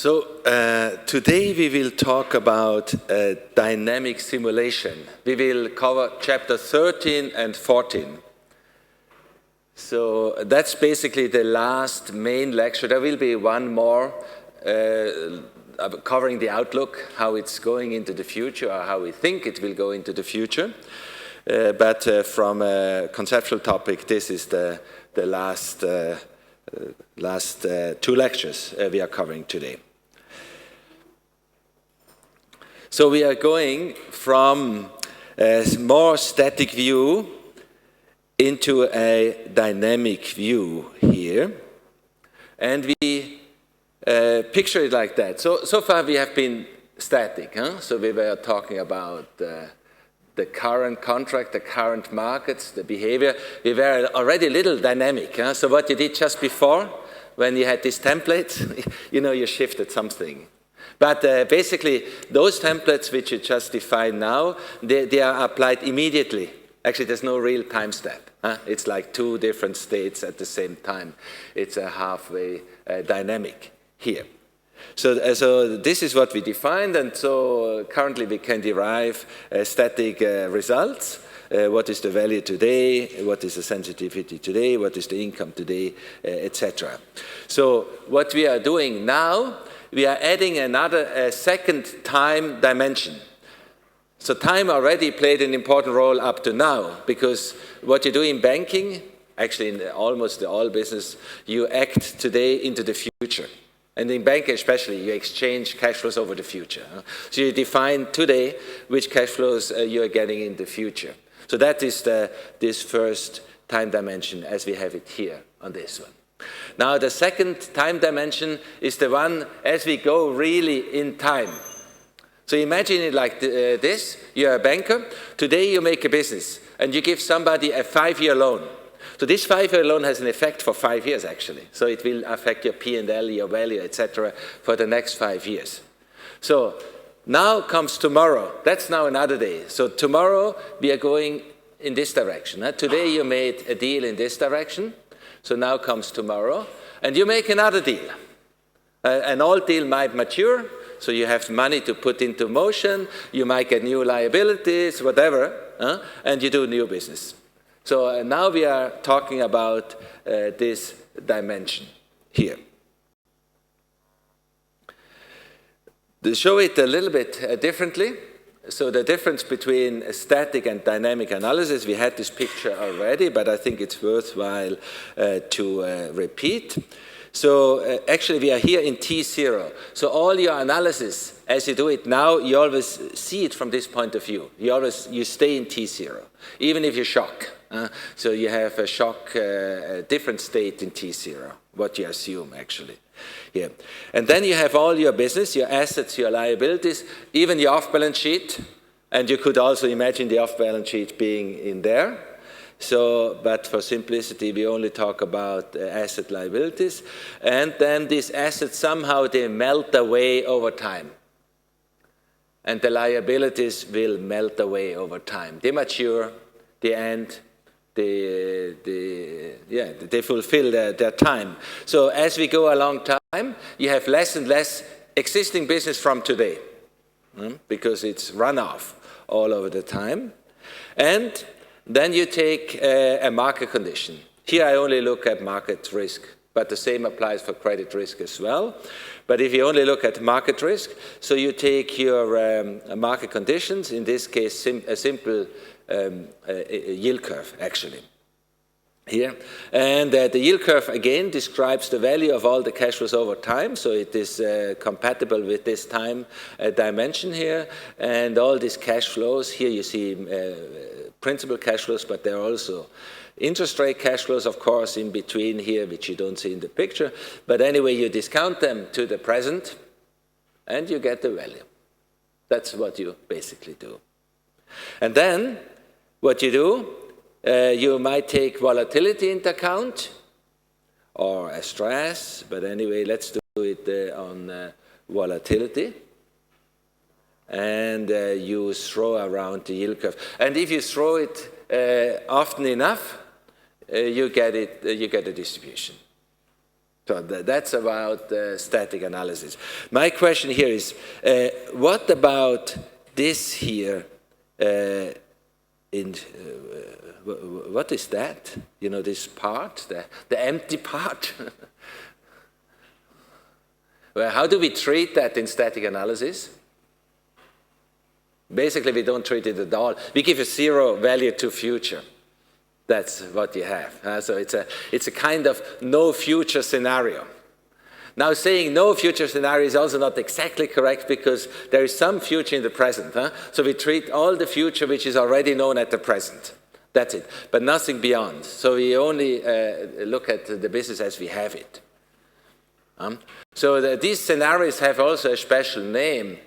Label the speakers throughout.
Speaker 1: Today we will talk about dynamic simulation. We will cover chapter 13 and 14. So that's basically the last main lecture. There will be one more covering the outlook, how it's going into the future, or how we think it will go into the future. But from a conceptual topic, this is the last two lectures we are covering today. So we are going from a more static view into a dynamic view here. And we picture it like that. So far we have been static. So we were talking about the current contract, the current markets, the behavior. We were already a little dynamic. So what you did just before, when you had this template, you shifted something. But basically, those templates which you just defined now, they are applied immediately. Actually, there's no real time step. It's like two different states at the same time. It's a halfway dynamic here. So this is what we defined, and so currently we can derive static results. What is the value today? What is the sensitivity today? What is the income today? Etc. So what we are doing now, we are adding another second time dimension. So time already played an important role up to now, because what you do in banking, actually in almost all business, you act today into the future. And in banking especially, you exchange cash flows over the future. So you define today which cash flows you are getting in the future. So that is this first time dimension as we have it here on this one. Now the second time dimension is the one as we go really in time. So imagine it like this. You're a banker. Today you make a business and you give somebody a 5-year loan. So this 5-year loan has an effect for 5 years actually. So it will affect your P&L, your value, etc. for the next 5 years. So now comes tomorrow. That's now another day. So tomorrow we are going in this direction. Today you made a deal in this direction. So now comes tomorrow, and you make another deal. An old deal might mature, so you have money to put into motion, you might get new liabilities, whatever, and you do new business. So now we are talking about this dimension here. To show it a little bit differently, so the difference between static and dynamic analysis, we had this picture already, but I think it's worthwhile to repeat. So actually we are here in T0. So all your analysis, as you do it now, you always see it from this point of view. You stay in T0, even if you shock. So you have a shock, a different state in T0, what you assume actually. Here. And then you have all your business, your assets, your liabilities, even your off-balance sheet. And you could also imagine the off-balance sheet being in there. So, but for simplicity, we only talk about asset liabilities. And then these assets, somehow they melt away over time. And the liabilities will melt away over time. They mature, they end. They fulfill their time. So as we go along time, you have less and less existing business from today because it's run off all over the time. And then you take a market condition. Here I only look at market risk, but the same applies for credit risk as well. But if you only look at market risk, so you take your market conditions, in this case a simple yield curve, actually, here. And the yield curve, again, describes the value of all the cash flows over time, so it is compatible with this time dimension here. And all these cash flows, here you see principal cash flows, but there are also interest rate cash flows, of course, in between here, which you don't see in the picture. But anyway, you discount them to the present, and you get the value. That's what you basically do. And then, what you do, you might take volatility into account, or a stress, but anyway, let's do it on volatility. And you throw around the yield curve. And if you throw it often enough, you get a distribution. So that's about static analysis. My question here is, what about this here? What is that? You know, this part, the empty part? Well, how do we treat that in static analysis? Basically, we don't treat it at all. We give a zero value to future. That's what you have. So it's a kind of no future scenario. Now, saying no future scenario is also not exactly correct because there is some future in the present. So we treat all the future which is already known at the present. That's it, but nothing beyond. So we only look at the business as we have it. So these scenarios have also a special name.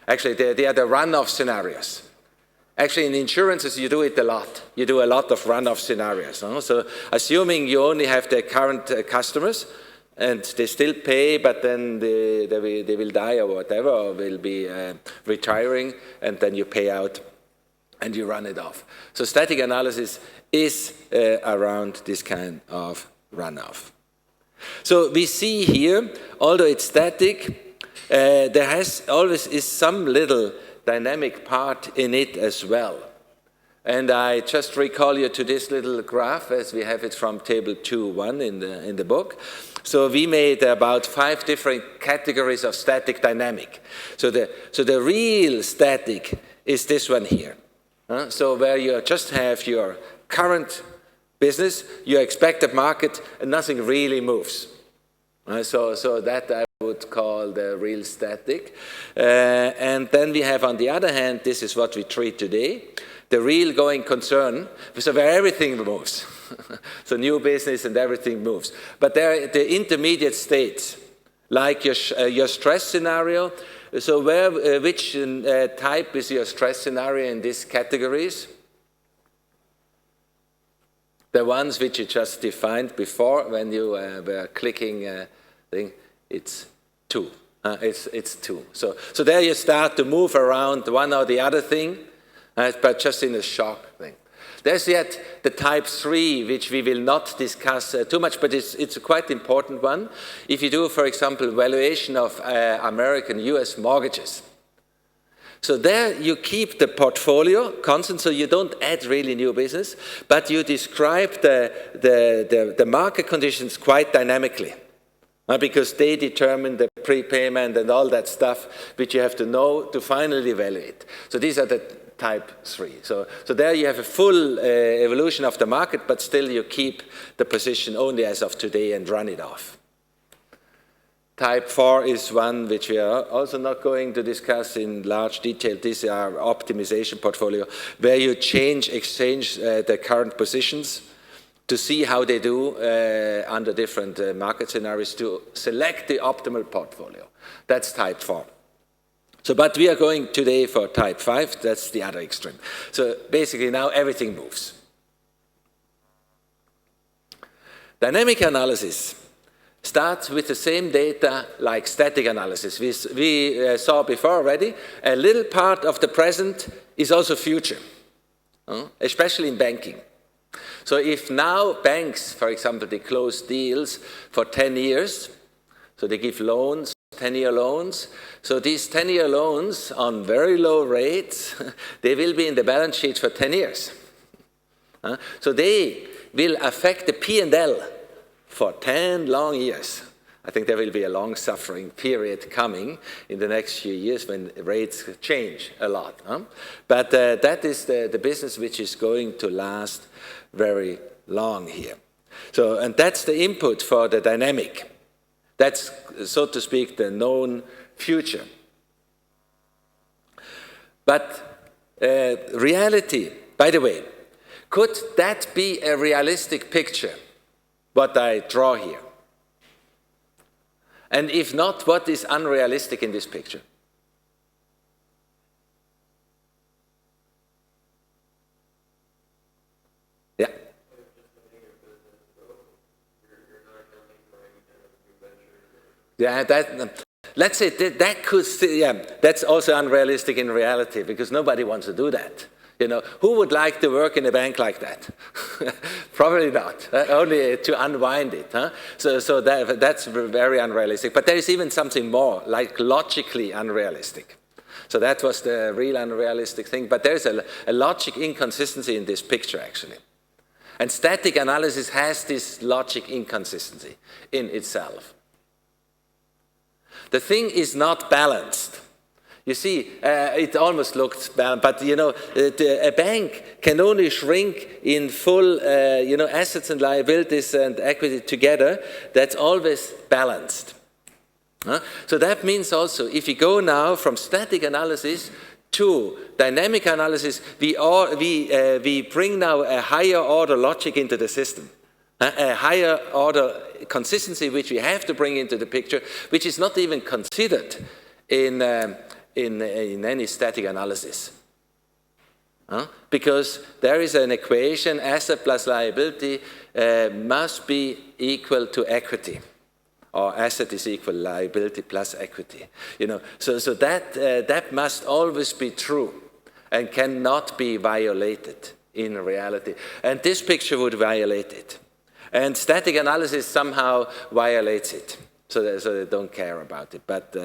Speaker 1: Actually, they are the runoff scenarios. Actually, in insurances, you do it a lot. You do a lot of runoff scenarios. So assuming you only have the current customers, and they still pay, but then they will die or whatever, or will be retiring, and then you pay out and you run it off. So static analysis is around this kind of runoff. So we see here, although it's static, there has always is some little dynamic part in it as well. And I just recall you to this little graph as we have it from table 2.1 in the book. So we made about 5 different categories of static dynamic. So the real static is this one here. So where you just have your current business, your expected market, and nothing really moves. So that I would call the real static. And then we have, on the other hand, this is what we treat today, the real going concern, so where everything moves. So new business and everything moves. But there are the intermediate states, like your stress scenario. So which type is your stress scenario in these categories? The ones which you just defined before when you were clicking thing, it's 2. It's 2. So there you start to move around one or the other thing, but just in a shock thing. There's yet the type 3, which we will not discuss too much, but it's a quite important one. If you do, for example, valuation of American US mortgages. So there you keep the portfolio constant, so you don't add really new business, but you describe the market conditions quite dynamically. Because they determine the prepayment and all that stuff which you have to know to finally evaluate. So these are the type 3. So there you have a full evolution of the market, but still you keep the position only as of today and run it off. Type 4 is one which we are also not going to discuss in large detail. These are optimization portfolio, where you exchange the current positions to see how they do under different market scenarios to select the optimal portfolio. That's type 4. So, but we are going today for type 5, that's the other extreme. So basically now everything moves. Dynamic analysis starts with the same data like static analysis. We saw before already, a little part of the present is also future, especially in banking. So if now banks, for example, they close deals for 10 years, so they give loans, 10-year loans. So these 10-year loans on very low rates, they will be in the balance sheet for 10 years. So they will affect the P&L for 10 long years. I think there will be a long suffering period coming in the next few years when rates change a lot. But that is the business which is going to last very long here. So, and that's the input for the dynamic. That's, so to speak, the known future. But reality, by the way, could that be a realistic picture, what I draw here? And if not, what is unrealistic in this picture? Yeah. Yeah, let's say that could, yeah, that's also unrealistic in reality because nobody wants to do that. You know, who would like to work in a bank like that? Probably not. Only to unwind it. Huh? So that's very unrealistic. But there is even something more, like logically unrealistic. So that was the real unrealistic thing. But there's a logic inconsistency in this picture, actually. And static analysis has this logic inconsistency in itself. The thing is not balanced. You see, it almost looks balanced, but you know, a bank can only shrink in full, you know, assets and liabilities and equity together. That's always balanced. So that means also, if you go now from static analysis to dynamic analysis, we bring now a higher order logic into the system. A higher order consistency which we have to bring into the picture, which is not even considered in any static analysis. Because there is an equation, asset plus liability must be equal to equity. Or asset is equal liability plus equity. You know, so that must always be true and cannot be violated in reality. And this picture would violate it. And static analysis somehow violates it. So they don't care about it. But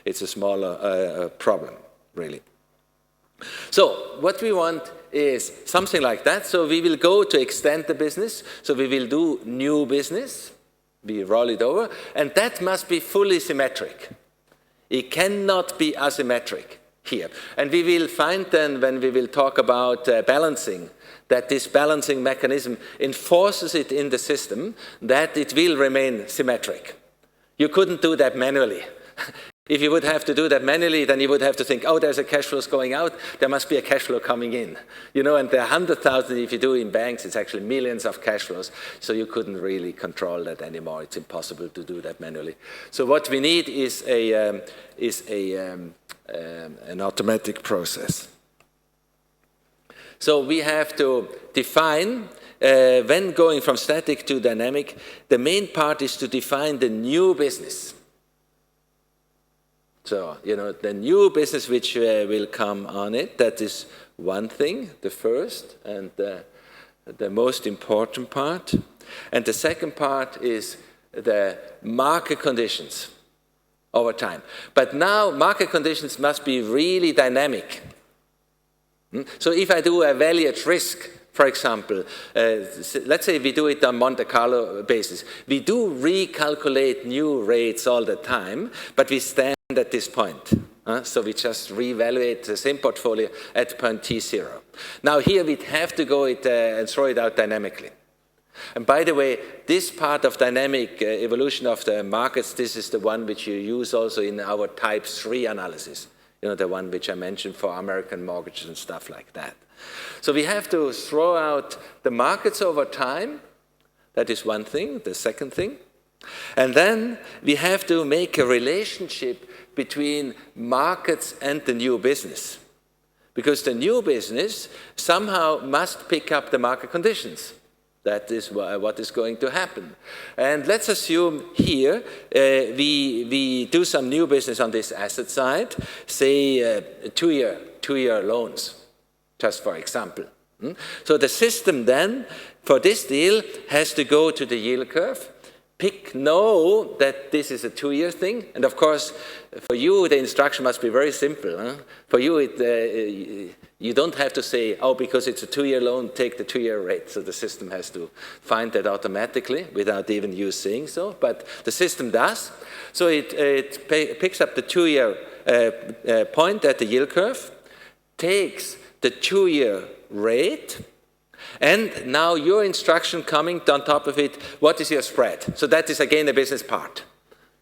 Speaker 1: it's a smaller problem, really. So what we want is something like that. So we will go to extend the business. So we will do new business. We roll it over, and that must be fully symmetric. It cannot be asymmetric here. And we will find then, when we will talk about balancing, that this balancing mechanism enforces it in the system, that it will remain symmetric. You couldn't do that manually. If you would have to do that manually, then you would have to think, oh, there's a cash flow going out, there must be a cash flow coming in. You know, and the 100,000, if you do in banks, it's actually millions of cash flows, so you couldn't really control that anymore. It's impossible to do that manually. So what we need is an automatic process. So we have to define, when going from static to dynamic, the main part is to define the new business. So, you know, the new business which will come on it, that is one thing, the first and the most important part. And the second part is the market conditions over time. But now market conditions must be really dynamic. So if I do a value at risk, for example, let's say we do it on Monte Carlo basis. We do recalculate new rates all the time, but we stand at this point. So we just reevaluate the same portfolio at point T0. Now here we'd have to go and throw it out dynamically. And by the way, this part of dynamic evolution of the markets, this is the one which you use also in our type 3 analysis. You know, the one which I mentioned for American mortgages and stuff like that. So we have to throw out the markets over time. That is one thing, the second thing. And then we have to make a relationship between markets and the new business. Because the new business somehow must pick up the market conditions. That is what is going to happen. And let's assume here we do some new business on this asset side, say two-year loans, just for example. So the system then, for this deal, has to go to the yield curve, know that this is a 2-year thing, and of course, for you, the instruction must be very simple. For you, you don't have to say, oh, because it's a 2-year loan, take the 2-year rate. So the system has to find that automatically without even you saying so, but the system does. So it picks up the 2-year point at the yield curve, takes the 2-year rate, and now your instruction coming on top of it, what is your spread? So that is again the business part.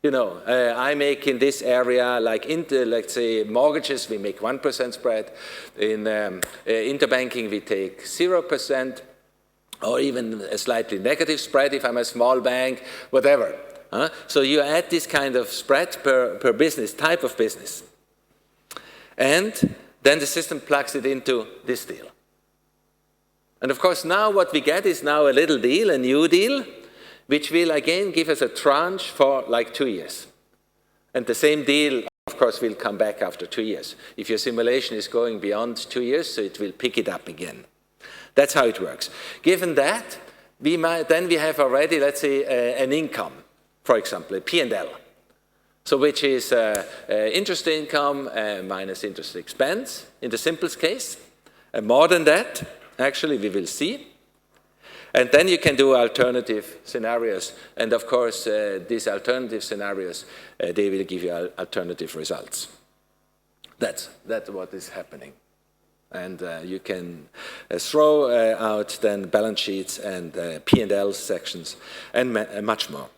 Speaker 1: You know, I make in this area, like let's say mortgages, we make 1% spread. In interbanking, we take 0%, or even a slightly negative spread if I'm a small bank, whatever. So you add this kind of spread per business, type of business. And then the system plugs it into this deal. And of course, now what we get is now a little deal, a new deal, which will again give us a tranche for like 2 years. And the same deal of course, will come back after 2 years. If your simulation is going beyond 2 years, so it will pick it up again. That's how it works. Given that, then we have already, let's say, an income, for example, a P&L. So which is interest income minus interest expense in the simplest case. More than that, actually, we will see. And then you can do alternative scenarios. And of course, these alternative scenarios, they will give you alternative results. That's what is happening. And you can throw out then balance sheets and P&L sections and much more.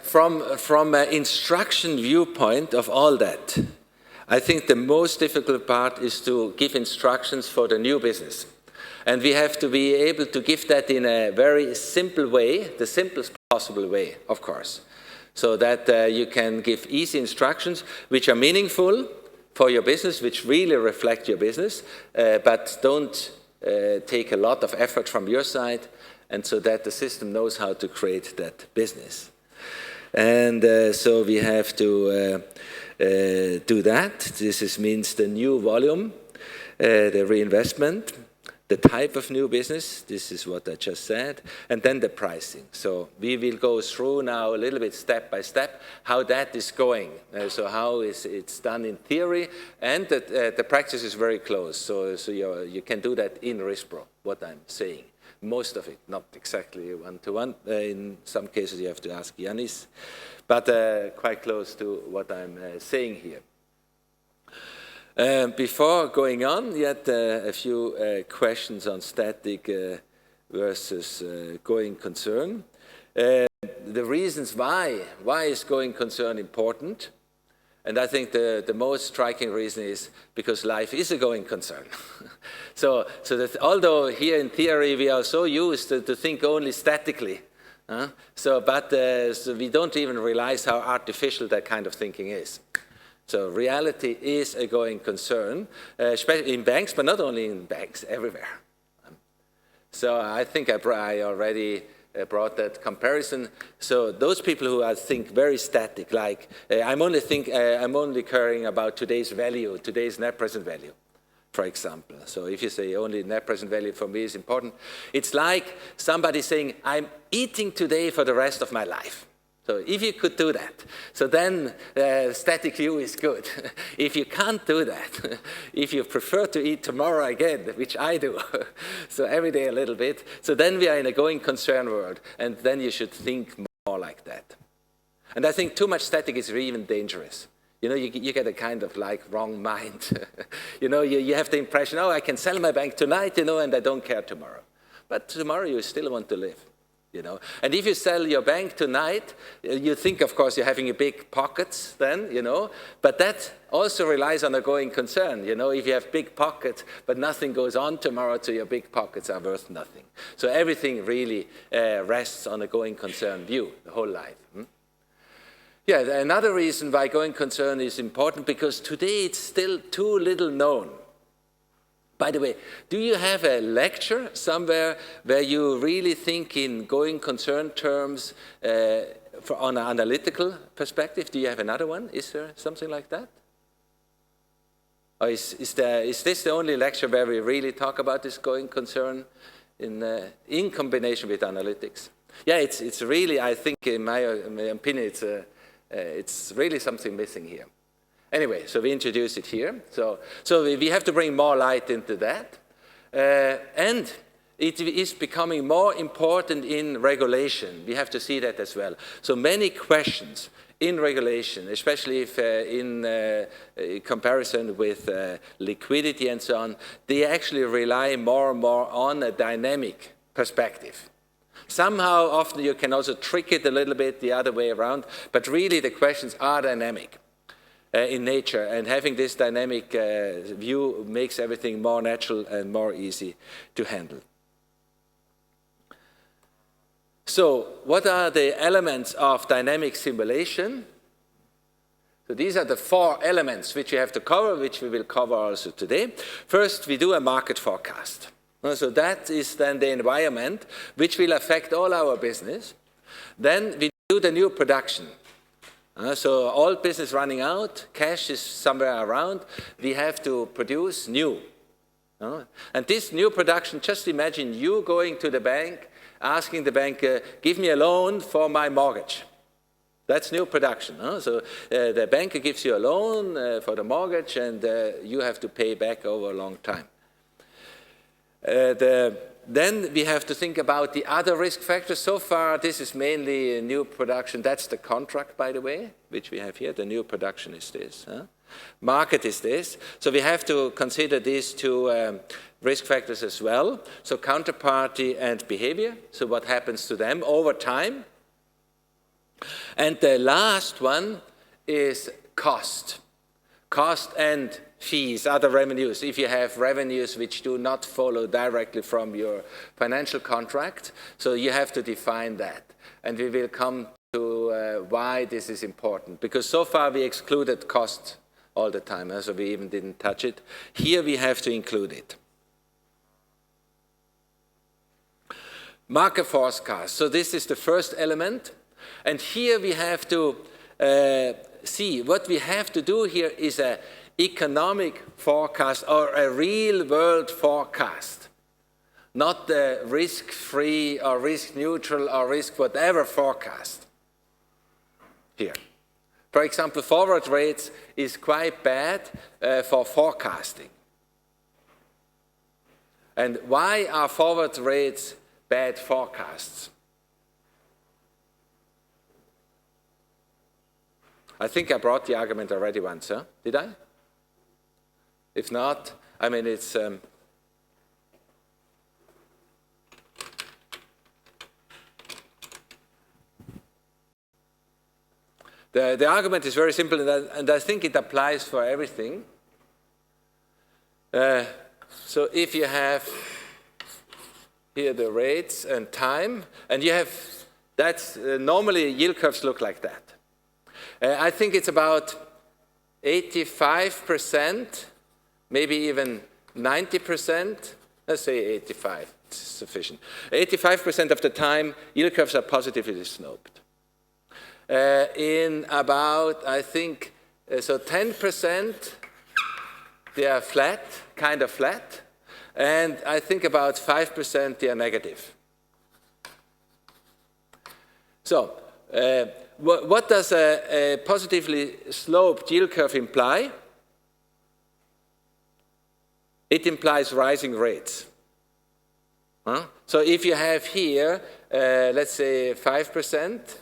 Speaker 1: From an instruction viewpoint of all that, I think the most difficult part is to give instructions for the new business. And we have to be able to give that in a very simple way, the simplest possible way, of course, so that you can give easy instructions which are meaningful for your business, which really reflect your business, but don't take a lot of effort from your side, and so that the system knows how to create that business. And so we have to do that. This means the new volume, the reinvestment, the type of new business, this is what I just said, and then the pricing. So we will go through now a little bit step by step how that is going. So how it's done in theory, and the practice is very close. So you can do that in RISPRO, what I'm saying. Most of it, not exactly one-to-one. In some cases, you have to ask Yanis, but quite close to what I'm saying here. Before going on, yet a few questions on static versus going concern. The reasons why is going concern important? And I think the most striking reason is because life is a going concern. so that although here in theory we are so used to think only statically, so we don't even realize how artificial that kind of thinking is. So reality is a going concern, especially in banks, but not only in banks, everywhere. So I think I already brought that comparison. So those people who think very static, like I'm only caring about today's value, today's net present value, for example. So if you say only net present value for me is important, it's like somebody saying I'm eating today for the rest of my life. So if you could do that, so then static view is good. If you can't do that, if you prefer to eat tomorrow again, which I do, so every day a little bit, so then we are in a going concern world, and then you should think more like that. And I think too much static is even dangerous. You know, you get a kind of like wrong mind. You know, you have the impression, oh, I can sell my bank tonight, you know, and I don't care tomorrow. But tomorrow you still want to live. You know, and if you sell your bank tonight, you think, of course, you're having a big pockets then, you know, but that also relies on a going concern. You know, if you have big pockets, but nothing goes on tomorrow, so your big pockets are worth nothing. So everything really rests on a going concern view, the whole life. Yeah, another reason why going concern is important, because today it's still too little known. By the way, do you have a lecture somewhere where you really think in going concern terms on an analytical perspective? Do you have another one? Is there something like that? Or is this the only lecture where we really talk about this going concern in combination with analytics? Yeah, it's really, I think, in my opinion, it's really something missing here. Anyway, so we introduce it here. So we have to bring more light into that. And it is becoming more important in regulation. We have to see that as well. So many questions in regulation, especially if in comparison with liquidity and so on, they actually rely more and more on a dynamic perspective. Somehow, often you can also trick it a little bit the other way around, but really the questions are dynamic. In nature, and having this dynamic view makes everything more natural and more easy to handle. So what are the elements of dynamic simulation? So these are the 4 elements which you have to cover, which we will cover also today. First, we do a market forecast. So that is then the environment which will affect all our business. Then we do the new production. So all business running out, cash is somewhere around, we have to produce new. And this new production, just imagine you going to the bank, asking the bank, give me a loan for my mortgage. That's new production. So the banker gives you a loan for the mortgage, and you have to pay back over a long time. Then we have to think about the other risk factors. So far, this is mainly new production. That's the contract, by the way, which we have here. The new production is this. Market is this. So we have to consider these two risk factors as well. So counterparty and behavior. So what happens to them over time. And the last one is cost. Cost and fees, other revenues. If you have revenues which do not follow directly from your financial contract, so you have to define that. And we will come to why this is important. Because so far we excluded cost all the time, so we even didn't touch it. Here we have to include it. Market forecast. So this is the first element. And here we have to see what we have to do here is an economic forecast or a real world forecast, not the risk-free or risk-neutral or risk-whatever forecast here. For example, forward rates is quite bad for forecasting. And why are forward rates bad forecasts? I think I brought the argument already once, huh? Did I? If not, I mean, it's... The argument is very simple, and I think it applies for everything. So if you have here the rates and time, and you have, that's normally yield curves look like that. I think it's about 85%, maybe even 90%, let's say 85, it's sufficient. 85% of the time, yield curves are positively sloped. In about, I think, so 10%, they are flat, kind of flat, and I think about 5% they are negative. So, what does a positively sloped yield curve imply? It implies rising rates. So if you have here, let's say 5%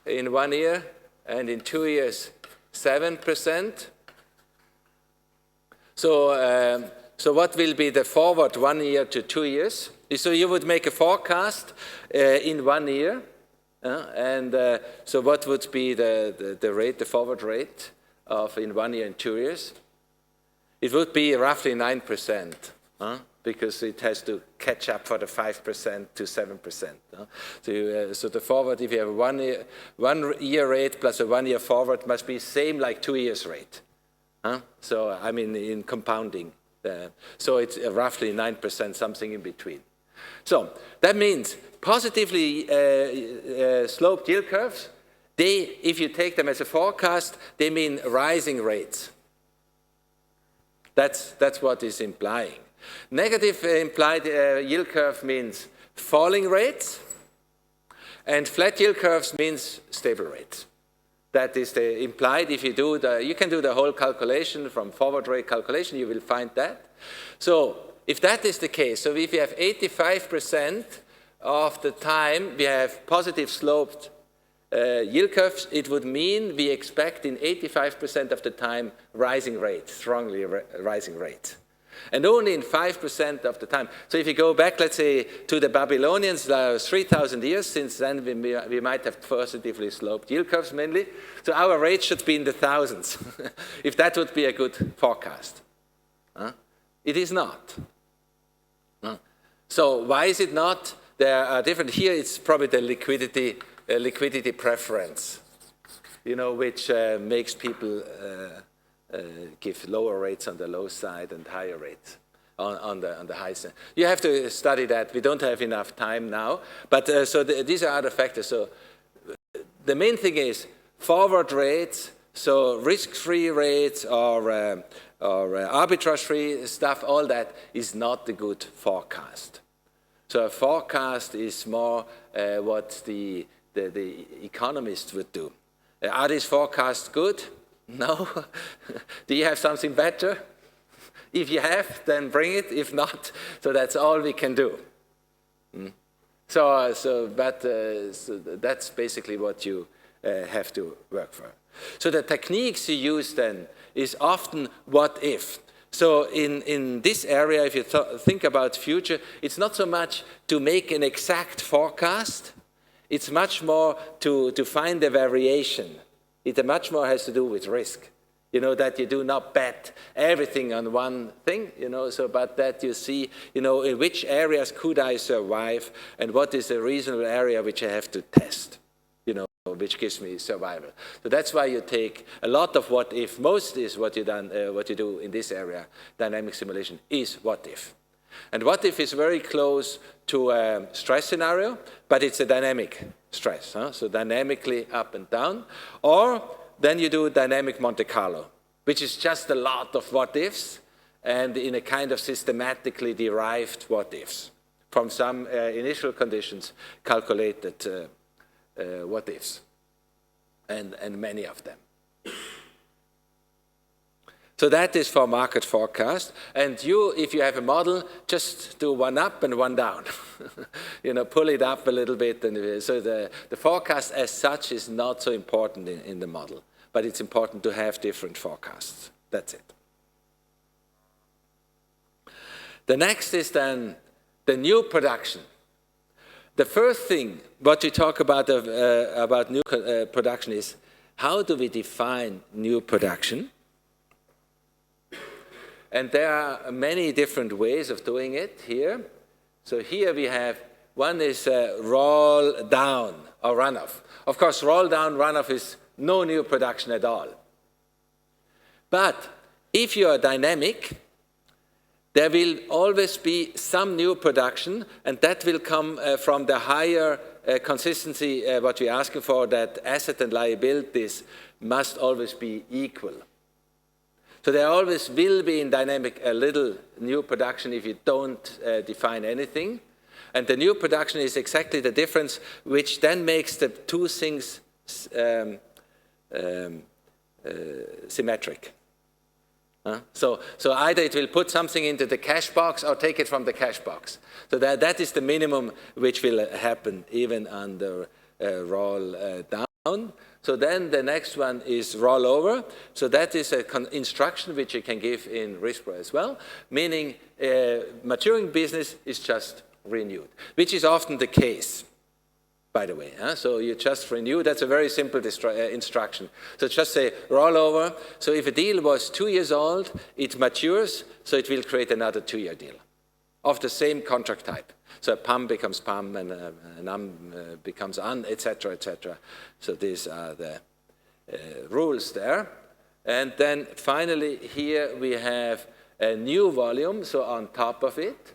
Speaker 1: in 1 year, and in 2 years 7%. So what will be the forward 1 year to 2 years? So you would make a forecast in 1 year. So what would be the rate, the forward rate of in 1 year and 2 years? It would be roughly 9%, because it has to catch up for the 5% to 7%. So the forward, if you have a 1 year rate plus a 1 year forward, must be same like 2 years rate. So I mean in compounding. So it's roughly 9%, something in between. So that means positively sloped yield curves, if you take them as a forecast, they mean rising rates. That's what is implying. Negative implied yield curve means falling rates, and flat yield curves means stable rates. That is the implied. If you do you can do the whole calculation from forward rate calculation, you will find that. So if that is the case, so if you have 85% of the time we have positive sloped yield curves, it would mean we expect in 85% of the time rising rates, strongly rising rates. And only in 5% of the time. So if you go back, let's say, to the Babylonians, 3,000 years, since then we might have positively sloped yield curves mainly. So our rate should be in the thousands, if that would be a good forecast. It is not. So why is it not? There are different, here it's probably the liquidity preference, which makes people give lower rates on the low side and higher rates. on the high side. You have to study that. We don't have enough time now. But these are other factors. So the main thing is forward rates, so risk-free rates or arbitrage-free stuff, all that is not a good forecast. So a forecast is more what the economists would do. Are these forecasts good? No. Do you have something better? If you have, then bring it. If not, so that's all we can do. So that's basically what you have to work for. So the techniques you use then is often what if. So in this area, if you think about future, it's not so much to make an exact forecast. It's much more to find a variation. It much more has to do with risk. You know, that you do not bet everything on one thing, you know, so but that you see, you know, in which areas could I survive and what is a reasonable area which I have to test, you know, which gives me survival. So that's why you take a lot of what if. Most is what you do in this area, dynamic simulation, is what if. And what if is very close to a stress scenario, but it's a dynamic stress, so dynamically up and down. Or then you do dynamic Monte Carlo, which is just a lot of what-ifs and in a kind of systematically derived what-ifs from some initial conditions, calculated what-ifs, and many of them. So that is for market forecast. And if you have a model, just do one up and one down. You know, pull it up a little bit. And so the forecast as such is not so important in the model. But it's important to have different forecasts. That's it. The next is then the new production. The first thing, what we talk about new production is, how do we define new production? And there are many different ways of doing it here. So here we have, one is roll down or runoff. Of course, roll down, runoff is no new production at all. But if you are dynamic, there will always be some new production, and that will come from the higher consistency, what we're asking for, that asset and liabilities must always be equal. So there always will be in dynamic a little new production if you don't define anything. And the new production is exactly the difference, which then makes the two things symmetric. So either it will put something into the cash box or take it from the cash box. So that is the minimum which will happen even under roll down. So then the next one is roll over. So that is an instruction which you can give in RISPRO as well, meaning maturing business is just renewed, which is often the case, by the way. So you just renew. That's a very simple instruction. So just say roll over. So if a deal was 2 years old, it matures, so it will create another 2-year deal of the same contract type. So a PAM becomes PAM and an UM becomes UN, etc., etc. So these are the rules there. And then finally here we have a new volume, so on top of it.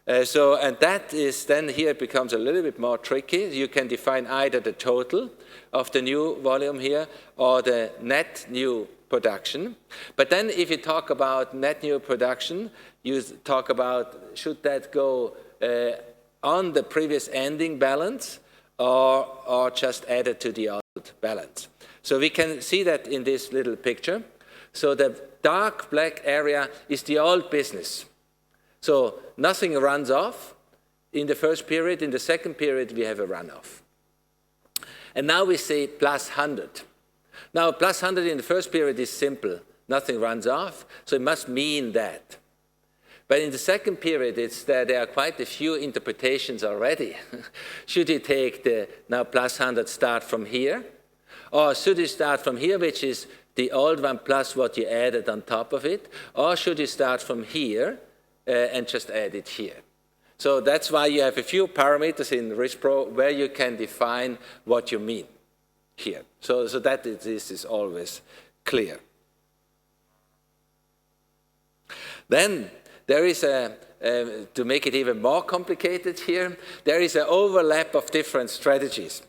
Speaker 1: And that is then here it becomes a little bit more tricky. You can define either the total of the new volume here or the net new production. But then if you talk about net new production, you talk about should that go on the previous ending balance or just added to the old balance. So we can see that in this little picture. So the dark black area is the old business. So nothing runs off in the first period. In the second period, we have a runoff. And now we say plus 100. Now, plus 100 in the first period is simple. Nothing runs off, so it must mean that. But in the second period, there are quite a few interpretations already. Should you take the now plus 100 start from here? Or should you start from here, which is the old one plus what you added on top of it? Or should you start from here and just add it here? So that's why you have a few parameters in RISPRO where you can define what you mean here. So that this is always clear. Then there is to make it even more complicated here, there is an overlap of different strategies.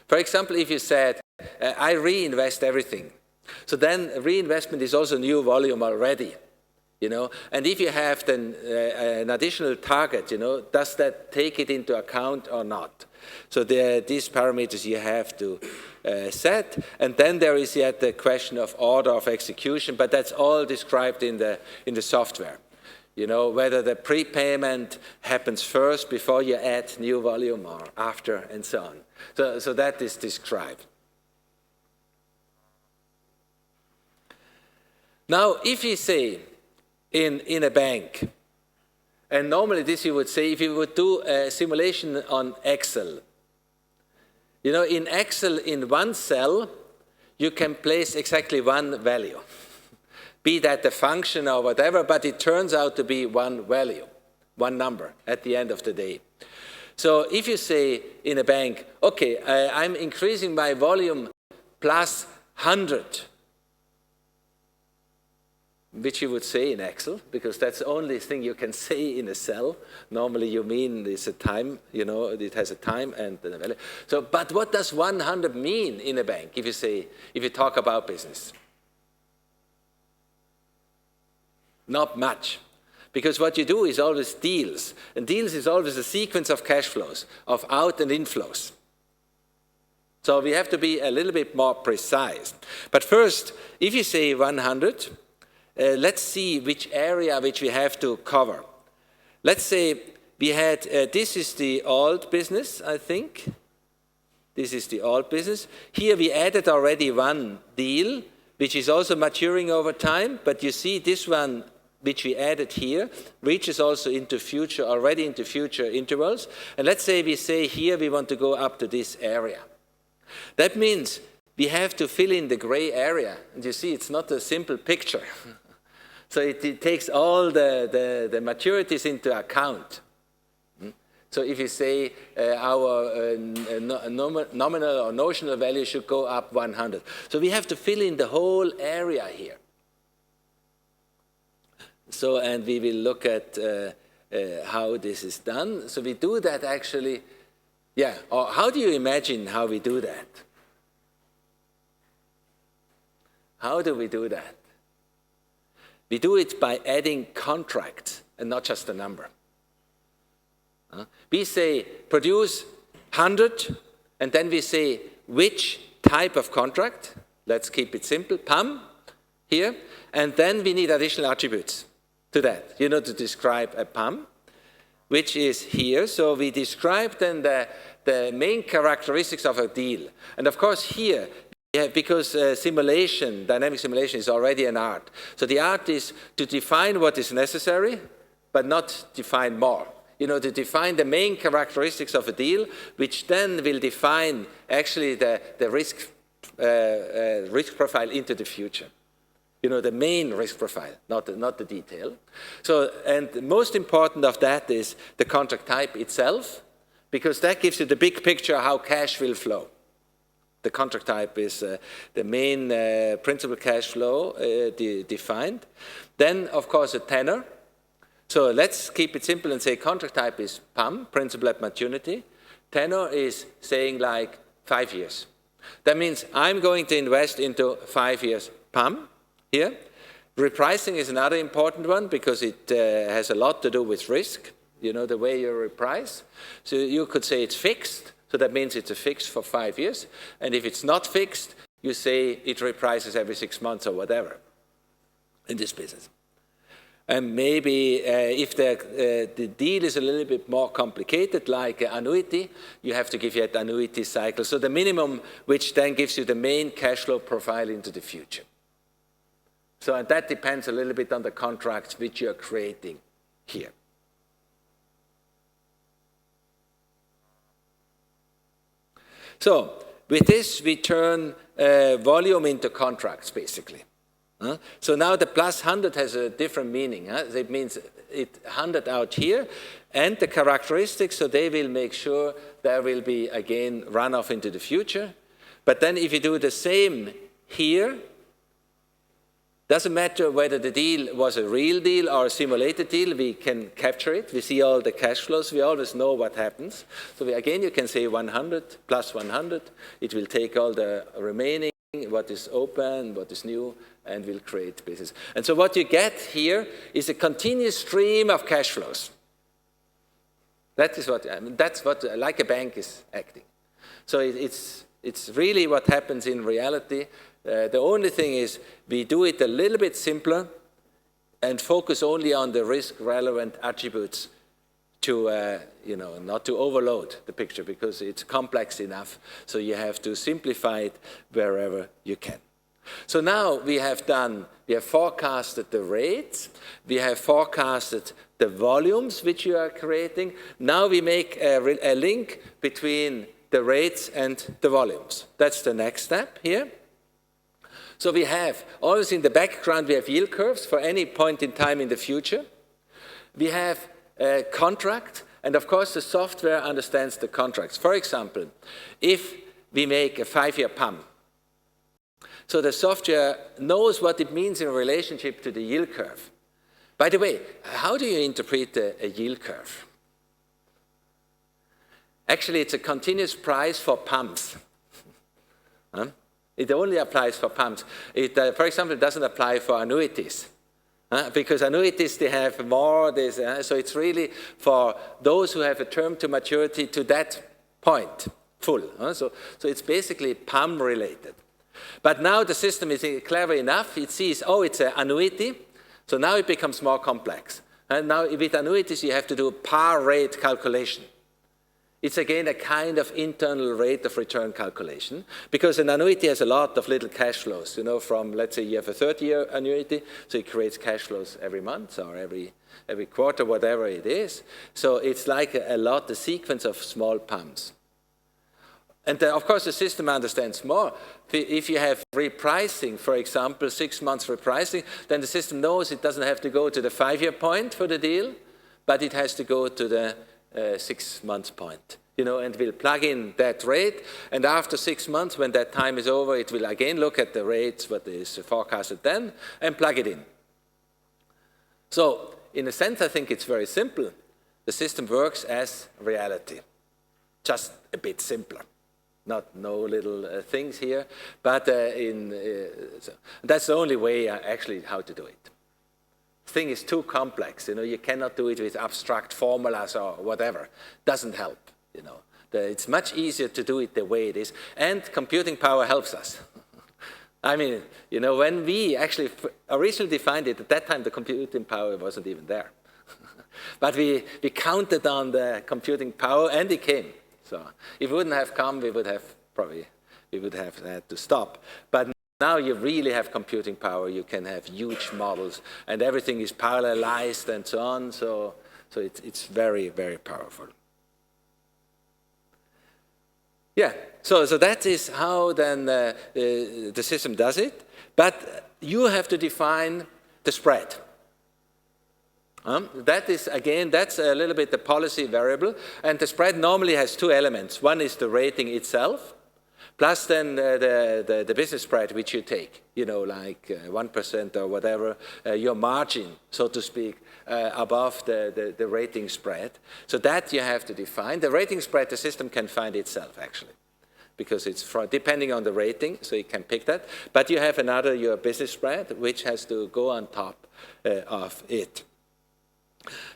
Speaker 1: For example, if you said, I reinvest everything, so then reinvestment is also new volume already. And if you have then an additional target, does that take it into account or not? So these parameters you have to set, and then there is yet the question of order of execution, but that's all described in the software. Whether the prepayment happens first before you add new volume or after, and so on. So that is described. Now, if you say in a bank, and normally this you would say if you would do a simulation on Excel. In Excel, in one cell, you can place exactly one value. Be that a function or whatever, but it turns out to be one value, one number at the end of the day. So if you say in a bank, okay, I'm increasing my volume plus 100, which you would say in Excel, because that's the only thing you can say in a cell. Normally you mean it's a time, it has a time and a value. So, but what does 100 mean in a bank if you talk about business? Not much, because what you do is always deals, and deals is always a sequence of cash flows, of out and inflows. So we have to be a little bit more precise. But first, if you say 100, let's see which area which we have to cover. Let's say we had, this is the old business, I think. This is the old business. Here we added already one deal, which is also maturing over time, but you see this one, which we added here, reaches also into future, already into future intervals. And let's say we say here we want to go up to this area. That means we have to fill in the gray area. And you see, it's not a simple picture. So it takes all the maturities into account. So if you say our nominal or notional value should go up 100. So we have to fill in the whole area here. So, and we will look at how this is done. So we do that actually, yeah, or how do you imagine how we do that? How do we do that? We do it by adding contracts and not just a number. We say produce 100, and then we say which type of contract. Let's keep it simple, PAM here, and then we need additional attributes to that, to describe a PAM, which is here. So we describe then the main characteristics of a deal. And of course here, because simulation, dynamic simulation is already an art. So the art is to define what is necessary, but not define more. To define the main characteristics of a deal, which then will define actually the risk profile into the future. The main risk profile, not the detail. So, and the most important of that is the contract type itself, because that gives you the big picture how cash will flow. The contract type is the main principal cash flow defined. Then, of course, a tenor. So let's keep it simple and say contract type is PAM, principal at maturity. Tenor is saying like 5 years. That means I'm going to invest into 5 years PAM here. Repricing is another important one because it has a lot to do with risk, the way you reprice. So you could say it's fixed. So that means it's a fix for 5 years. And if it's not fixed, you say it reprices every 6 months or whatever in this business. And maybe if the deal is a little bit more complicated, like annuity, you have to give yet annuity cycle. So the minimum, which then gives you the main cash flow profile into the future. So and that depends a little bit on the contracts which you're creating here. So with this, we turn volume into contracts, basically. So now the plus 100 has a different meaning. It means it 100 out here, and the characteristics, so they will make sure there will be, again, runoff into the future. But then if you do the same here, Doesn't matter whether the deal was a real deal or a simulated deal, we can capture it. We see all the cash flows. We always know what happens. So again, you can say 100 plus 100. It will take all the remaining, what is open, what is new, and will create business. And so what you get here is a continuous stream of cash flows. That is what, that's what, like a bank is acting. So it's really what happens in reality. The only thing is we do it a little bit simpler and focus only on the risk-relevant attributes to, not to overload the picture because it's complex enough. So you have to simplify it wherever you can. So now we have forecasted the rates, we have forecasted the volumes which you are creating. Now we make a link between the rates and the volumes. That's the next step here. So we have, always in the background, we have yield curves for any point in time in the future. We have a contract, and of course the software understands the contracts. For example, if we make a 5-year PAM, so the software knows what it means in relationship to the yield curve. By the way, how do you interpret a yield curve? Actually, it's a continuous price for PAMs. It only applies for PAMs. For example, it doesn't apply for annuities. Because annuities, they have more, so it's really for those who have a term to maturity to that point, full. So it's basically PAM related. But now the system is clever enough, it sees, oh, it's an annuity, so now it becomes more complex. And now with annuities, you have to do a par rate calculation. It's again a kind of internal rate of return calculation, because an annuity has a lot of little cash flows, from, let's say you have a 30-year annuity, so it creates cash flows every month or every quarter, whatever it is. So it's like a sequence of small PAMs. And of course, the system understands more. If you have repricing, for example, 6 months repricing, then the system knows it doesn't have to go to the 5-year point for the deal, but it has to go to the 6 months point, and we'll plug in that rate. And after 6 months, when that time is over, it will again look at the rates, what is forecasted then, and plug it in. So in a sense, I think it's very simple. The system works as reality, just a bit simpler. No little things here, but so that's the only way actually how to do it. The thing is too complex, you cannot do it with abstract formulas or whatever. Doesn't help, It's much easier to do it the way it is, and computing power helps us. I mean, when we actually originally defined it, at that time the computing power wasn't even there. But we counted on the computing power and it came. So if it wouldn't have come, we would have had to stop. But now you really have computing power. You can have huge models, and everything is parallelized and so on. So it's very, very powerful. Yeah. So that is how then the system does it. But you have to define the spread. That is, again, that's a little bit the policy variable. And the spread normally has 2 elements. One is the rating itself, plus then the business spread which you take, like 1% or whatever, your margin, so to speak, above the rating spread. So that you have to define. The rating spread, the system can find itself, actually, because it's depending on the rating, so it can pick that. But you have your business spread, which has to go on top of it.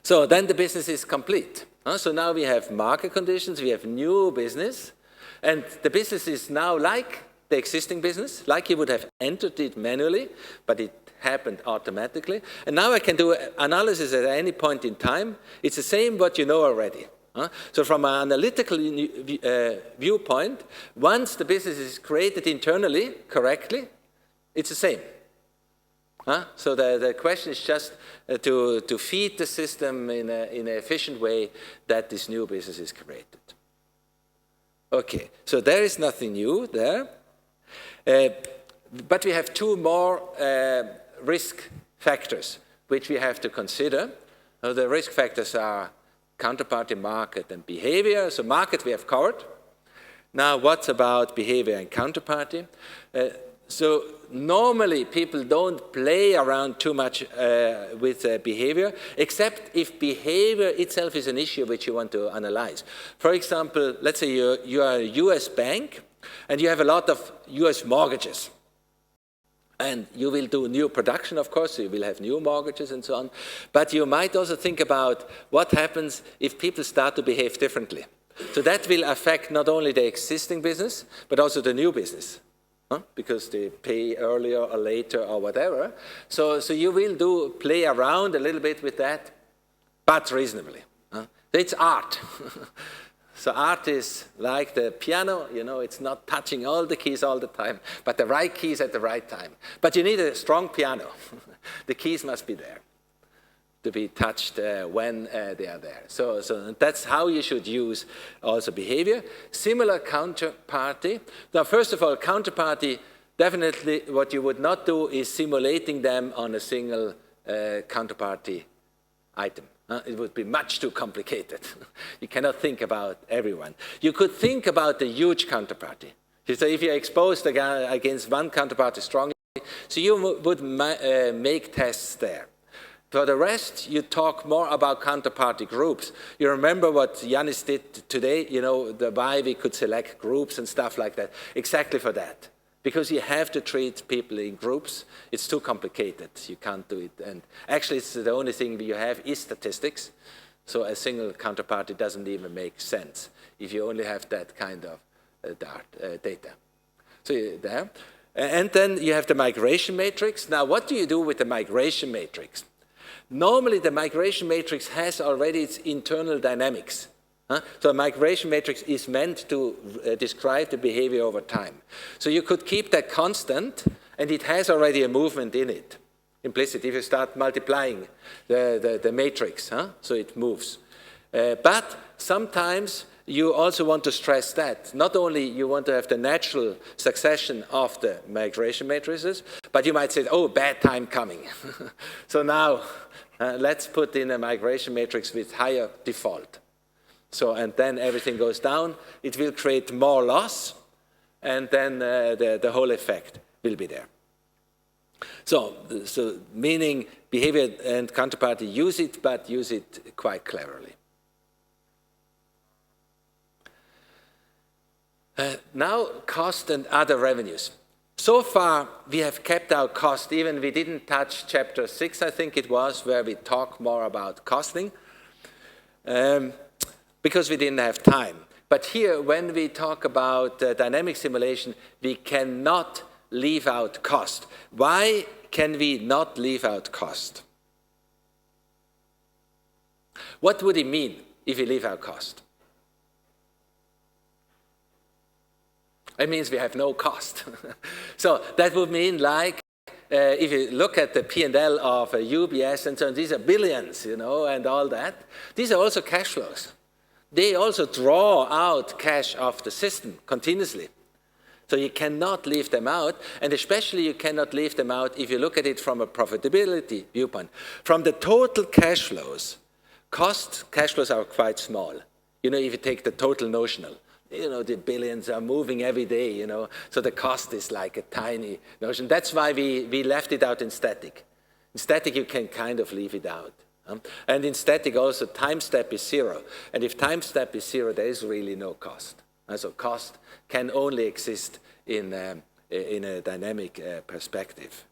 Speaker 1: So then the business is complete. So now we have market conditions, we have new business, and the business is now like the existing business, like you would have entered it manually, but it happened automatically. And now I can do analysis at any point in time. It's the same what you know already. So from an analytical viewpoint, once the business is created internally correctly, it's the same. So the question is just to feed the system in an efficient way that this new business is created. Okay, so there is nothing new there. But we have 2 more risk factors which we have to consider. The risk factors are counterparty, market, and behavior. So market we have covered. Now, what's about behavior and counterparty? So normally people don't play around too much with behavior, except if behavior itself is an issue which you want to analyze. For example, let's say you are a US bank and you have a lot of US mortgages. And you will do new production, of course, so you will have new mortgages and so on. But you might also think about what happens if people start to behave differently. So that will affect not only the existing business, but also the new business. Because they pay earlier or later or whatever. So you will play around a little bit with that, but reasonably. It's art. So art is like the piano, it's not touching all the keys all the time, but the right keys at the right time. But you need a strong piano. The keys must be there to be touched when they are there. So that's how you should use also behavior. Similar counterparty. Now, first of all, counterparty, definitely what you would not do is simulating them on a single counterparty item. It would be much too complicated. You cannot think about everyone. You could think about the huge counterparty. So if you're exposed against one counterparty strongly, so you would make tests there. For the rest, you talk more about counterparty groups. You remember what Yanis did today, why we could select groups and stuff like that, exactly for that. Because you have to treat people in groups. It's too complicated. You can't do it. And actually, it's the only thing you have is statistics. So a single counterparty doesn't even make sense if you only have that kind of data. So there. And then you have the migration matrix. Now, what do you do with the migration matrix? Normally, the migration matrix has already its internal dynamics. So a migration matrix is meant to describe the behavior over time. So you could keep that constant, and it has already a movement in it, implicit, if you start multiplying the matrix, so it moves. But sometimes you also want to stress that. Not only you want to have the natural succession of the migration matrices, but you might say, oh, bad time coming. So now let's put in a migration matrix with higher default. So, and then everything goes down. It will create more loss, and then the whole effect will be there. So meaning behavior and counterparty use it, but use it quite cleverly. Now, cost and other revenues. So far, we have kept our cost, even we didn't touch chapter 6, I think it was, where we talk more about costing. Because we didn't have time. But here, when we talk about dynamic simulation, we cannot leave out cost. Why can we not leave out cost? What would it mean if we leave out cost? It means we have no cost. So that would mean like, if you look at the P&L of UBS and so on, these are billions, and all that. These are also cash flows. They also draw out cash off the system continuously. So you cannot leave them out, and especially you cannot leave them out if you look at it from a profitability viewpoint. From the total cash flows, cash flows are quite small. If you take the total notional, the billions are moving every day, so the cost is like a tiny notion. That's why we left it out in static. In static, you can kind of leave it out. And in static also, time step is 0. And if time step is 0, there is really no cost. And so cost can only exist in a dynamic perspective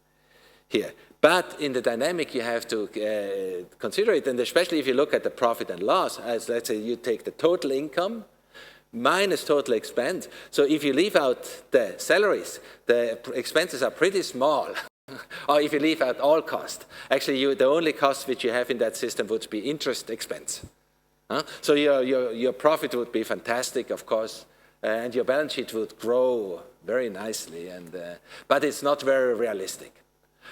Speaker 1: here. But in the dynamic, you have to consider it. And especially if you look at the profit and loss, as let's say you take the total income minus total expense. So if you leave out the salaries, the expenses are pretty small. Or if you leave out all cost, actually the only cost which you have in that system would be interest expense. So your profit would be fantastic, of course, and your balance sheet would grow very nicely, but it's not very realistic.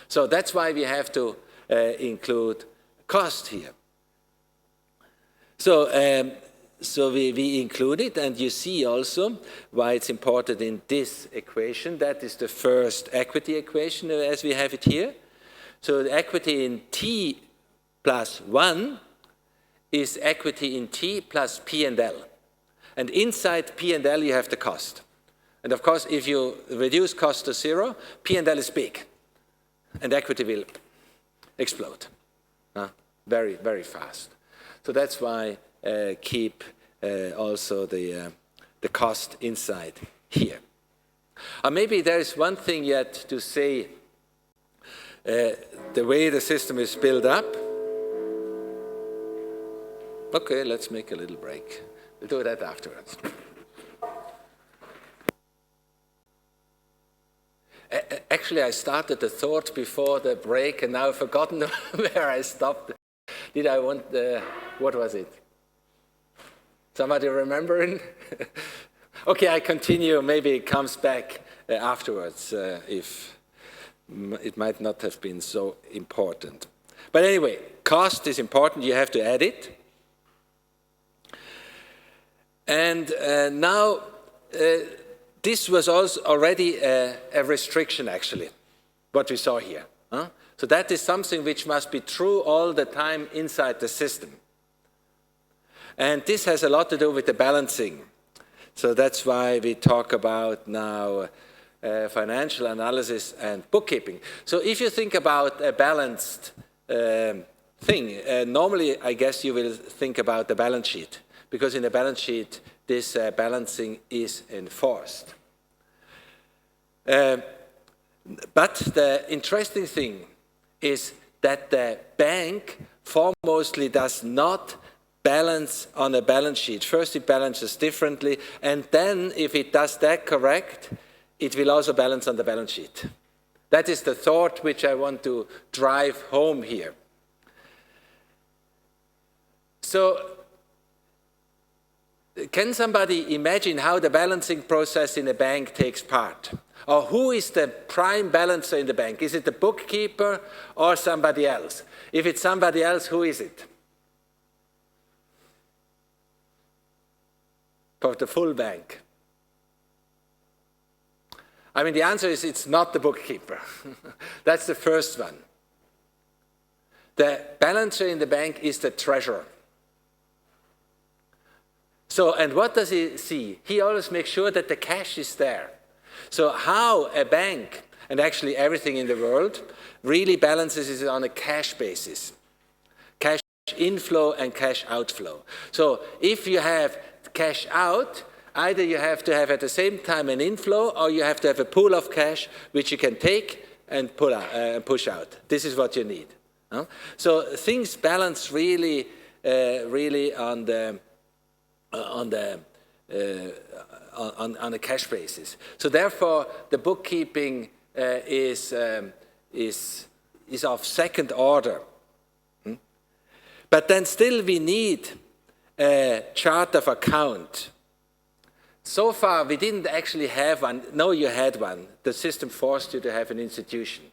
Speaker 1: So that's why we have to include cost here. So we include it, and you see also why it's important in this equation. That is the first equity equation as we have it here. So the equity in T plus 1 is equity in T plus P&L. And inside P&L you have the cost. And of course, if you reduce cost to zero, P&L is big, and equity will explode very, very fast. So that's why keep also the cost inside here. Maybe there is one thing yet to say, the way the system is built up. Okay, let's make a little break. We'll do that afterwards. Actually, I started the thought before the break, and now I've forgotten where I stopped. Did I want what was it? Somebody remembering? Okay, I continue. Maybe it comes back afterwards, if it might not have been so important. But anyway, cost is important. You have to add it. And now, this was also already a restriction, actually, what we saw here. So that is something which must be true all the time inside the system. And this has a lot to do with the balancing. So that's why we talk about now financial analysis and bookkeeping. So if you think about a balanced thing, normally I guess you will think about the balance sheet, because in the balance sheet this balancing is enforced. But the interesting thing is that the bank foremostly does not balance on a balance sheet. First it balances differently, and then if it does that correct, it will also balance on the balance sheet. That is the thought which I want to drive home here. So, can somebody imagine how the balancing process in a bank takes part? Or who is the prime balancer in the bank? Is it the bookkeeper or somebody else? If it's somebody else, who is it? For the full bank. I mean, the answer is it's not the bookkeeper. That's the first one. The balancer in the bank is the treasurer. So, and what does he see? He always makes sure that the cash is there. So how a bank, and actually everything in the world, really balances is on a cash basis. Cash inflow and cash outflow. So if you have cash out, either you have to have at the same time an inflow, or you have to have a pool of cash which you can take and pull out, push out. This is what you need. So things balance really, really on a cash basis. So therefore, the bookkeeping is of second order. But then still we need a chart of account. So far, we didn't actually have one. No, you had one. The system forced you to have an institution.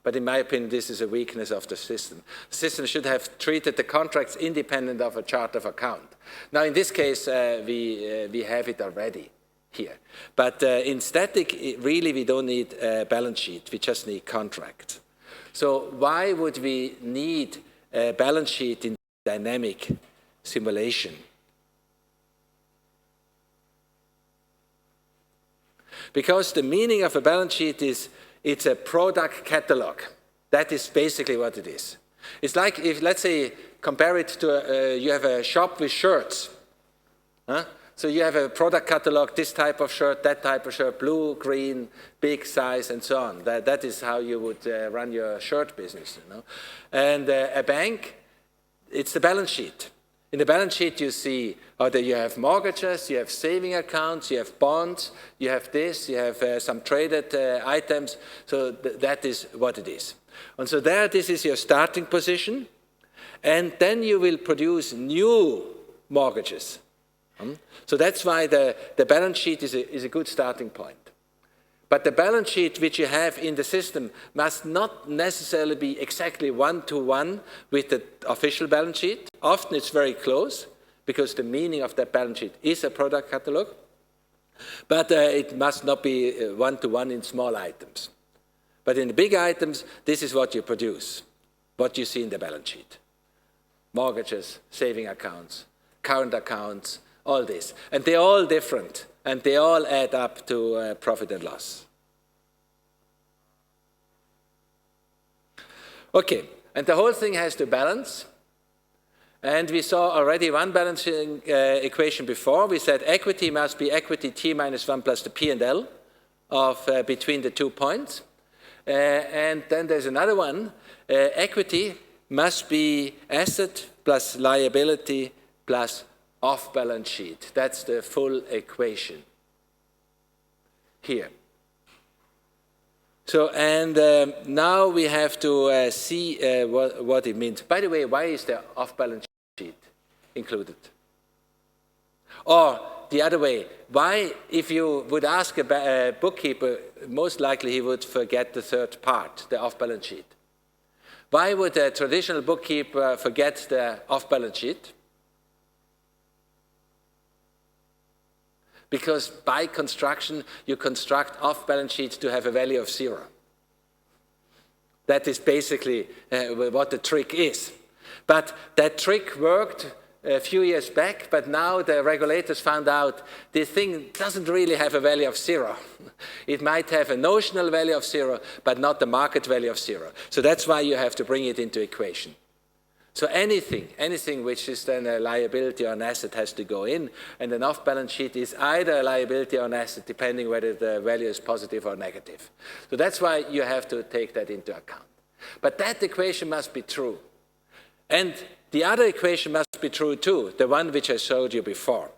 Speaker 1: But in my opinion, this is a weakness of the system. The system should have treated the contracts independent of a chart of account. Now, in this case, we have it already here. But in static, really, we don't need a balance sheet. We just need contracts. So why would we need a balance sheet in dynamic simulation? Because the meaning of a balance sheet is it's a product catalog. That is basically what it is. It's like if, let's say, compare it to, you have a shop with shirts. So you have a product catalog, this type of shirt, that type of shirt, blue, green, big size, and so on. That is how you would run your shirt business. And a bank, it's the balance sheet. In the balance sheet, you see that you have mortgages, you have saving accounts, you have bonds, you have this, you have some traded items. So that is what it is. And so there, this is your starting position. And then you will produce new mortgages. So that's why the balance sheet is a good starting point. But the balance sheet which you have in the system must not necessarily be exactly one-to-one with the official balance sheet. Often it's very close, because the meaning of that balance sheet is a product catalog. But it must not be one-to-one in small items. But in the big items, this is what you produce, what you see in the balance sheet. Mortgages, saving accounts, current accounts, all this. And they're all different. and they all add up to profit and loss. Okay, and the whole thing has to balance. And we saw already one balancing equation before. We said equity must be equity t minus 1 plus the P&L of between the 2 points. And then there's another one. Equity must be asset plus liability plus off-balance sheet. That's the full equation here. So, and now we have to see what it means. By the way, why is the off-balance sheet included? Or the other way, why, if you would ask a bookkeeper, most likely he would forget the third part, the off-balance sheet. Why would a traditional bookkeeper forget the off-balance sheet? Because by construction, you construct off-balance sheets to have a value of 0. That is basically what the trick is. But that trick worked a few years back, but now the regulators found out this thing doesn't really have a value of 0. It might have a notional value of 0, but not the market value of 0. So that's why you have to bring it into equation. So anything which is then a liability or an asset has to go in, and an off-balance sheet is either a liability or an asset, depending whether the value is positive or negative. So that's why you have to take that into account. But that equation must be true. And the other equation must be true too, the one which I showed you before.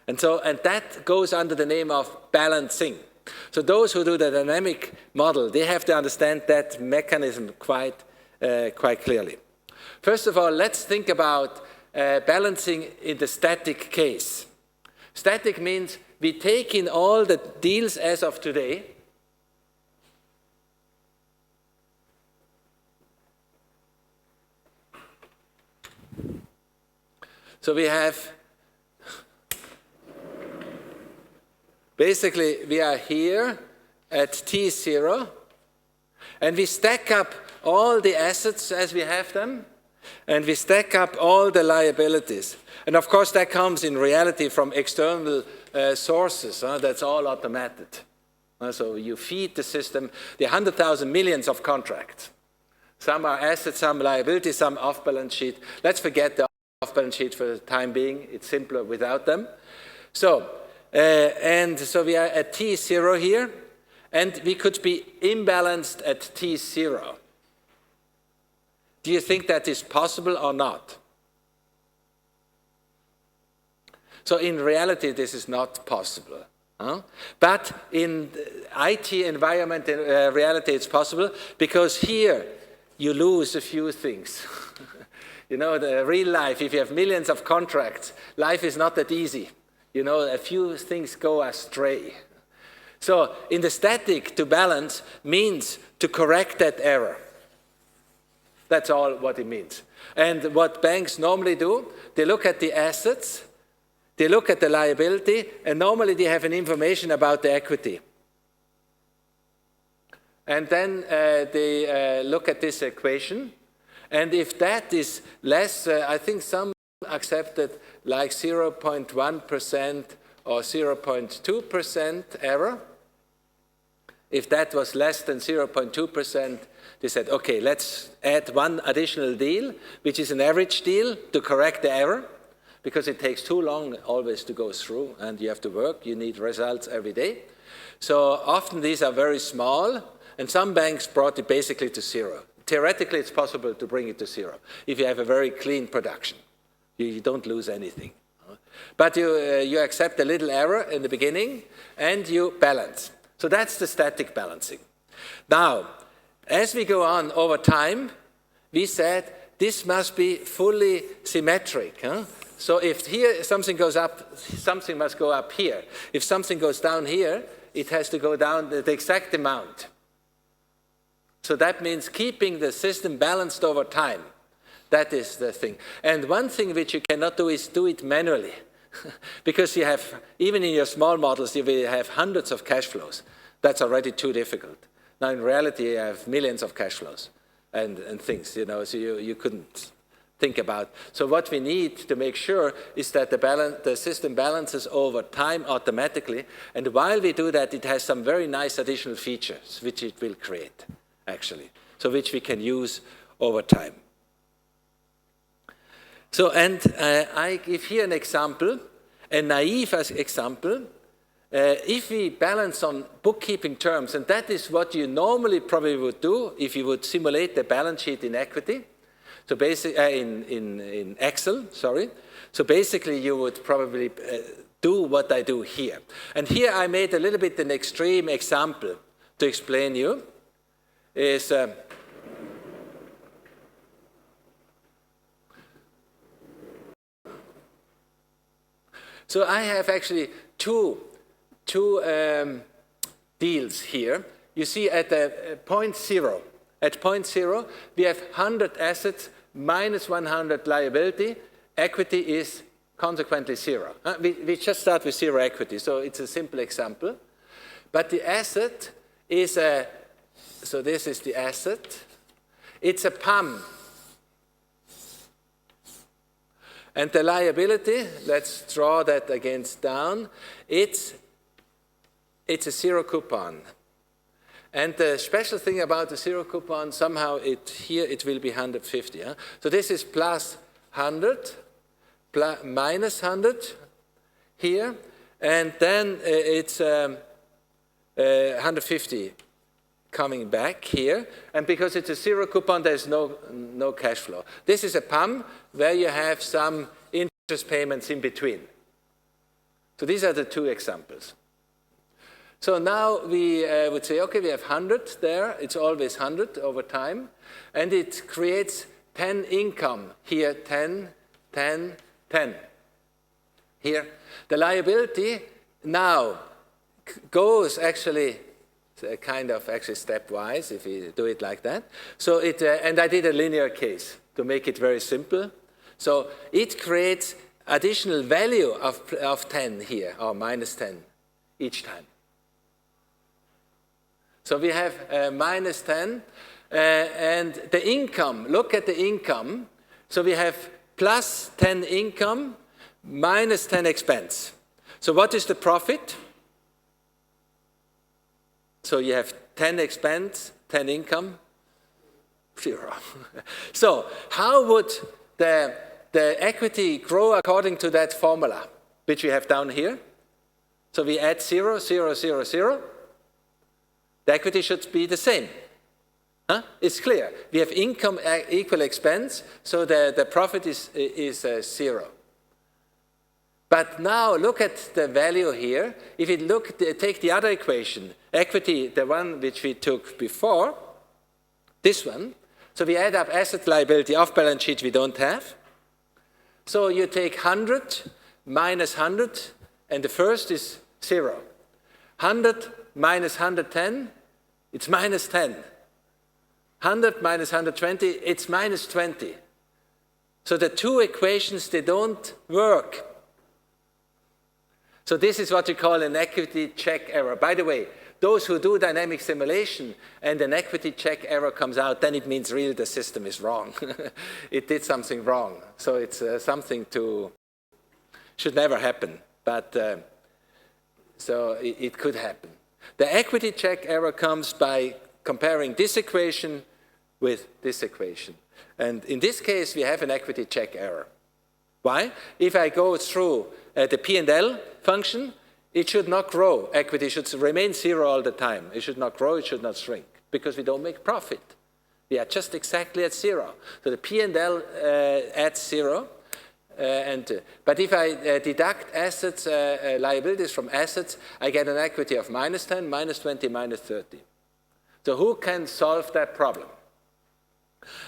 Speaker 1: And that goes under the name of balancing. So those who do the dynamic model, they have to understand that mechanism quite clearly. First of all, let's think about balancing in the static case. Static means we take in all the deals as of today. So we have, basically we are here at T0, and we stack up all the assets as we have them, and we stack up all the liabilities. And of course that comes in reality from external sources. That's all automated. So you feed the system the 100,000 millions of contracts. Some are assets, some liabilities, some off-balance sheet. Let's forget the off-balance sheet for the time being. It's simpler without them. So, so we are at T0 here, and we could be imbalanced at T0. Do you think that is possible or not? So in reality, this is not possible. But in IT environment, in reality, it's possible, because here you lose a few things. You know, the real life, if you have millions of contracts, life is not that easy. You know, a few things go astray. So in the static, to balance means to correct that error. That's all what it means. And what banks normally do, they look at the assets, they look at the liability, and normally they have an information about the equity. And then they look at this equation. And if that is less, I think some accepted like 0.1% or 0.2% error. If that was less than 0.2%, they said, okay, let's add one additional deal, which is an average deal, to correct the error, because it takes too long always to go through, and you have to work, you need results every day. So often these are very small, and some banks brought it basically to 0. Theoretically, it's possible to bring it to 0 if you have a very clean production. You don't lose anything. But you accept a little error in the beginning, and you balance. So that's the static balancing. Now, as we go on over time, we said this must be fully symmetric. So if here something goes up, something must go up here. If something goes down here, it has to go down the exact amount. So that means keeping the system balanced over time. That is the thing. And one thing which you cannot do is do it manually. Because you have, even in your small models, you will have hundreds of cash flows. That's already too difficult. Now in reality, you have millions of cash flows and things, you know, so you couldn't think about. So what we need to make sure is that the system balances over time automatically. And while we do that, it has some very nice additional features which it will create, actually, so which we can use over time. So, and I give here an example, a naive example. If we balance on bookkeeping terms, and that is what you normally probably would do if you would simulate the balance sheet in equity, so basically in Excel, sorry. So basically you would probably do what I do here. And here I made a little bit an extreme example to explain you, is so I have actually two deals here. You see at the point 0. At point 0, we have 100 assets minus 100 liability. Equity is consequently 0. We just start with 0 equity, so it's a simple example. But the asset is so this is the asset. It's a PAM. And the liability, let's draw that against down, it's a 0 coupon. And the special thing about the 0 coupon, somehow here it will be 150. Huh? So this is plus 100, minus 100 here, and then it's 150 coming back here. And because it's a 0 coupon, there's no cash flow. This is a PAM where you have some interest payments in between. So these are the two examples. So now we would say, okay, we have 100 there. It's always 100 over time. And it creates 10 income. Here, 10, 10, 10. Here. The liability now goes actually kind of actually stepwise, if you do it like that. So it, and I did a linear case to make it very simple. So it creates additional value of 10 here, or minus 10 each time. So we have minus 10, and the income, look at the income. So we have plus 10 income, minus 10 expense. So what is the profit? So you have 10 expense, 10 income, 0. So how would the equity grow according to that formula, which we have down here? So we add 0, 0, 0, 0. The equity should be the same. Huh? It's clear. We have income equal expense, so the profit is 0. But now look at the value here. If you take the other equation, equity, the one which we took before, this one. So we add up asset liability off balance sheet we don't have. So you take 100 minus 100, and the first is 0. 100 minus 110, it's minus 10. 100 minus 120, it's minus 20. So the two equations, they don't work. So this is what you call an equity check error. By the way, those who do dynamic simulation and an equity check error comes out, then it means really the system is wrong. It did something wrong. So it's something should never happen. But so it could happen. The equity check error comes by comparing this equation with this equation. And in this case, we have an equity check error. Why? If I go through the P&L function, it should not grow. Equity should remain 0 all the time. It should not grow, it should not shrink, because we don't make profit. We are just exactly at 0. So the P&L adds 0. But if I deduct assets, liabilities from assets, I get an equity of minus 10, minus 20, minus 30. So who can solve that problem?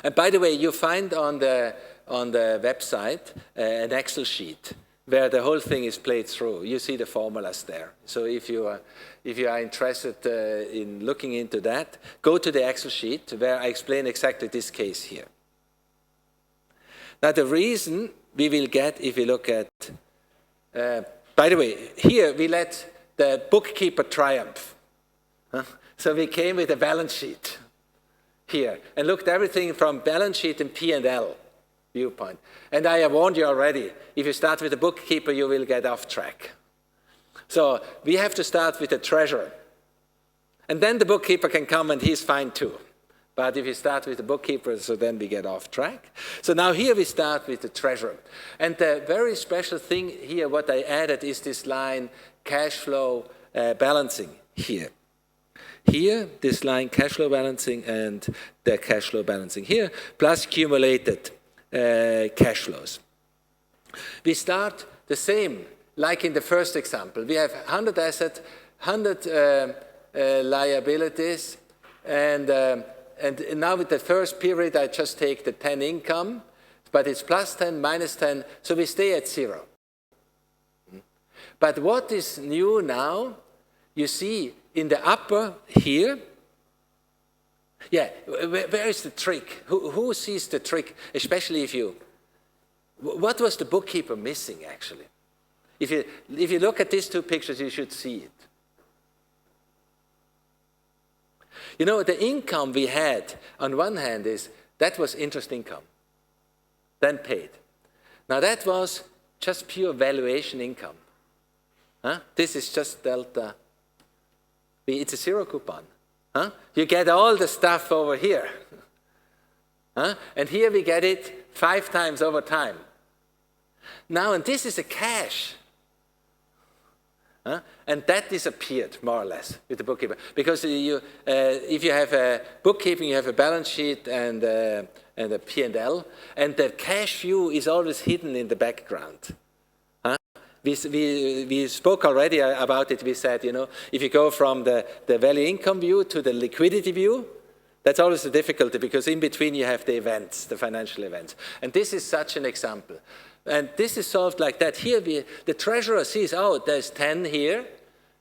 Speaker 1: And by the way, you find on the website an Excel sheet where the whole thing is played through. You see the formulas there. So if you are interested in looking into that, go to the Excel sheet where I explain exactly this case here. Now the reason we will get, if we look at, by the way, here we let the bookkeeper triumph. Huh? So we came with a balance sheet here and looked everything from balance sheet and P&L. viewpoint. And I have warned you already, if you start with the bookkeeper, you will get off track. So we have to start with the treasurer. And then the bookkeeper can come and he's fine too. But if you start with the bookkeeper, so then we get off track. So now here we start with the treasurer. And the very special thing here, what I added is this line, cash flow balancing here. Here, this line, cash flow balancing and the cash flow balancing here, plus cumulated cash flows. We start the same, like in the first example. We have 100 assets, 100 liabilities, and now with the first period, I just take the 10 income, but it's plus 10, minus 10, so we stay at 0. But what is new now, you see in the upper here, yeah, where is the trick? Who sees the trick, especially if you, what was the bookkeeper missing actually? If you look at these two pictures, you should see it. You know, the income we had on one hand that was interest income, then paid. Now that was just pure valuation income. Huh? This is just delta. It's a 0 coupon. Huh? You get all the stuff over here. Huh? And here we get it 5 times over time. Now, and this is a cash. And that disappeared, more or less, with the bookkeeper. Because if you have a bookkeeping, you have a balance sheet and a P&L, and the cash view is always hidden in the background. We spoke already about it. We said, you know, if you go from the value income view to the liquidity view, that's always the difficulty, because in between you have the events, the financial events. And this is such an example. And this is solved like that. Here, the treasurer sees, oh, there's 10 here,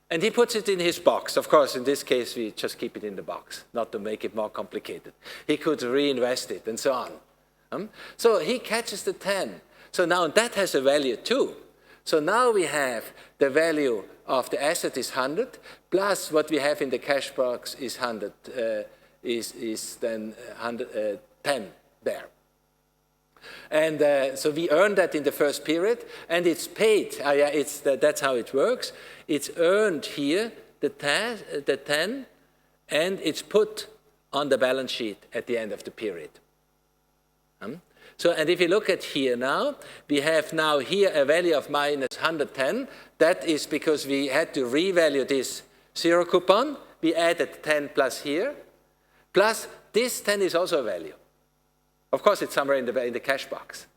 Speaker 1: and he puts it in his box. Of course, in this case, we just keep it in the box, not to make it more complicated. He could reinvest it, and so on. So he catches the 10. So now that has a value too. So now we have the value of the asset is 100, plus what we have in the cash box is 100, is then 10 there. And so we earn that in the first period, and it's paid. That's how it works. It's earned here, the 10, and it's put on the balance sheet at the end of the period. So, and if you look at here now, we have now here a value of minus 110. That is because we had to revalue this 0 coupon. We added 10 plus here, plus this 10 is also a value. Of course, it's somewhere in the cash box.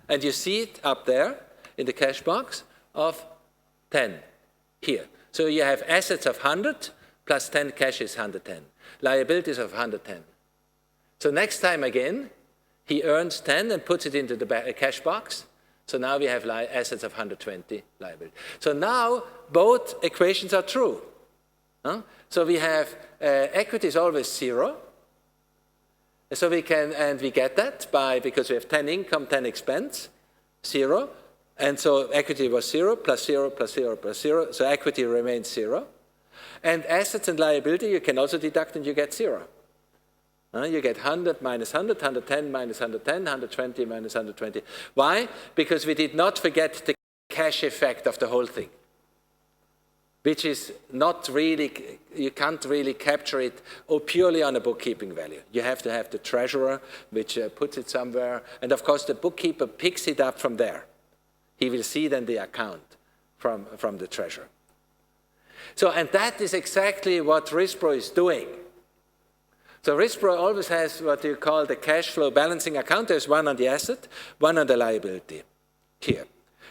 Speaker 1: And you see it up there in the cash box of 10 here. So you have assets of 100 plus 10 cash is 110. Liabilities of 110. So next time again, he earns 10 and puts it into the cash box. So now we have assets of 120 liability. So now both equations are true. So we have equity is always 0. So we can, and we get that because we have 10 income, 10 expense, 0. And so equity was 0, plus 0, plus 0, plus 0. So equity remains 0. And assets and liability you can also deduct and you get 0. You get 100 minus 100, 110 minus 110, 120 minus 120. Why? Because we did not forget the cash effect of the whole thing, which is not really, you can't really capture it purely on a bookkeeping value. You have to have the treasurer, which puts it somewhere. And of course, the bookkeeper picks it up from there. He will see then the account from the treasurer. So, and that is exactly what RISPRO is doing. So RISPRO always has what you call the cash flow balancing account. There's one on the asset, one on the liability here.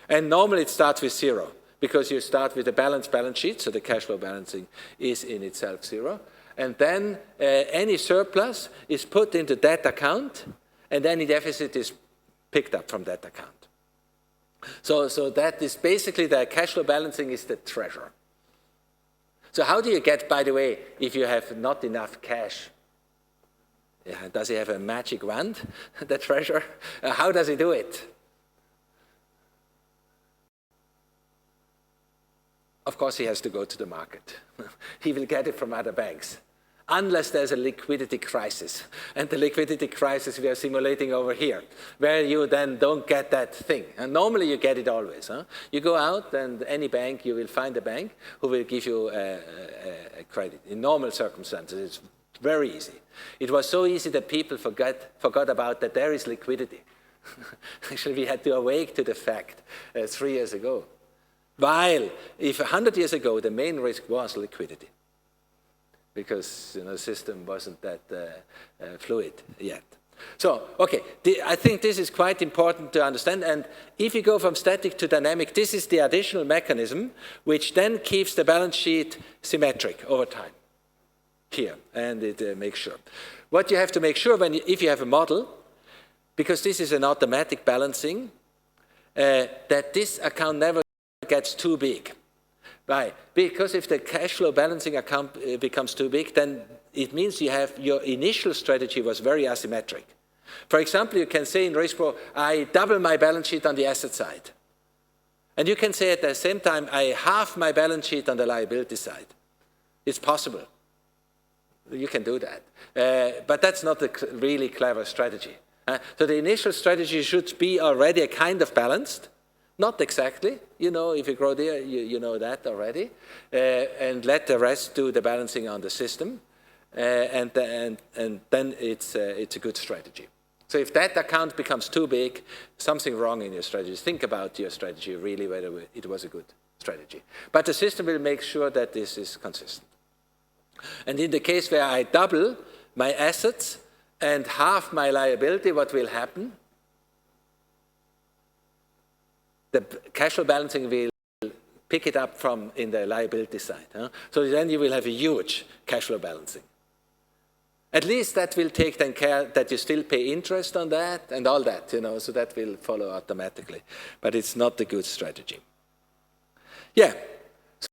Speaker 1: And normally it starts with 0 because you start with a balanced balance sheet, so the cash flow balancing is in itself 0. And then any surplus is put into that account, and any deficit is picked up from that account. So that is basically the cash flow balancing is the treasurer. So how do you get, by the way, if you have not enough cash? Does he have a magic wand, the treasurer? How does he do it? Of course, he has to go to the market. He will get it from other banks. unless there's a liquidity crisis. And the liquidity crisis we are simulating over here, where you then don't get that thing. And normally you get it always. Huh? You go out and any bank, you will find a bank who will give you a credit. In normal circumstances, it's very easy. It was so easy that people forgot about that there is liquidity. Actually, we had to awake to the fact 3 years ago. While if 100 years ago, the main risk was liquidity, because the system wasn't that fluid yet. So, okay, I think this is quite important to understand. And if you go from static to dynamic, this is the additional mechanism which then keeps the balance sheet symmetric over time. Here, and it makes sure. What you have to make sure if you have a model, because this is an automatic balancing, that this account never gets too big. Why? Because if the cash flow balancing account becomes too big, then it means your initial strategy was very asymmetric. For example, you can say in risk pro, I double my balance sheet on the asset side. And you can say at the same time, I halve my balance sheet on the liability side. It's possible. You can do that. But that's not a really clever strategy. So the initial strategy should be already a kind of balanced. Not exactly, if you grow there, you know that already, and let the rest do the balancing on the system, and then it's a good strategy. So if that account becomes too big, something wrong in your strategy. Think about your strategy really, whether it was a good strategy. But the system will make sure that this is consistent. And in the case where I double my assets and half my liability, what will happen? The cash flow balancing will pick it up from in the liability side. Huh? So then you will have a huge cash flow balancing. At least that will take then care that you still pay interest on that and all that, so that will follow automatically. But it's not a good strategy. Yeah.